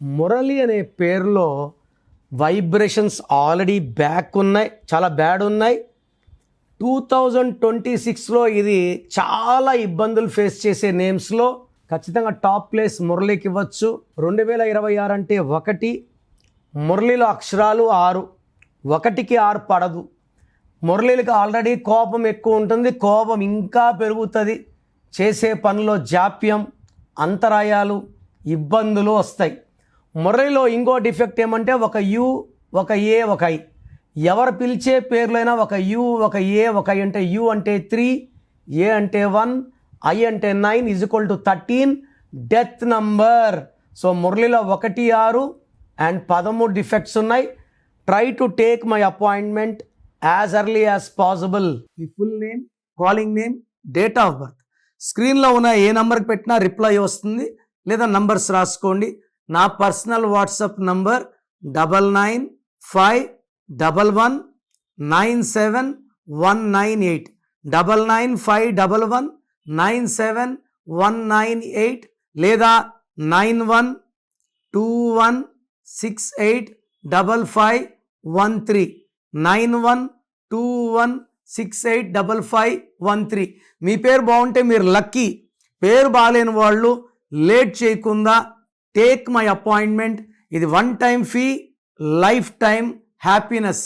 మురళి అనే పేరులో vibrations already back ఉన్నాయి, చాలా బ్యాడ్ ఉన్నాయి. 2026లో ఇది చాలా ఇబ్బందులు ఫేస్ చేసే నేమ్స్లో ఖచ్చితంగా టాప్ ప్లేస్ మురళికి ఇవ్వచ్చు. 2026 అంటే 1, మురళిలో అక్షరాలు 6, 1కి 6 పడదు. మురళికి ఆల్రెడీ కోపం ఎక్కువ ఉంటుంది, కోపం ఇంకా పెరుగుతుంది. చేసే పనిలో జాప్యం, అంతరాయాలు, ఇబ్బందులు వస్తాయి. మురళిలో ఇంకో డిఫెక్ట్ ఏమంటే ఒక యు, ఒక ఏ, ఒక ఐ. ఎవరు పిలిచే పేర్లైనా ఒక యు, ఒక ఏ, ఒక ఐ అంటే యు అంటే 3, ఏ అంటే 1, ఐ అంటే 9 = 13 డెత్ నంబర్. సో మురళిలో 1, 6 అండ్ 13 డిఫెక్ట్స్ ఉన్నాయి. Try to take my appointment as early as possible. మీ full name, calling name, date of birth స్క్రీన్లో ఉన్న ఏ నెంబర్కి పెట్టినా రిప్లై వస్తుంది, లేదా నంబర్స్ రాసుకోండి. నా పర్సనల్ వాట్సాప్ నంబర్ 9951197198 9951197198 లేదా 9121685513 9121685513. మీ పేరు బాగుంటే మీరు లక్కీ. పేరు బాగాలేని వాళ్ళు లేట్ చేయకుండా టేక్ మై అపాయింట్మెంట్. ఇది 1 time fee, life time happiness.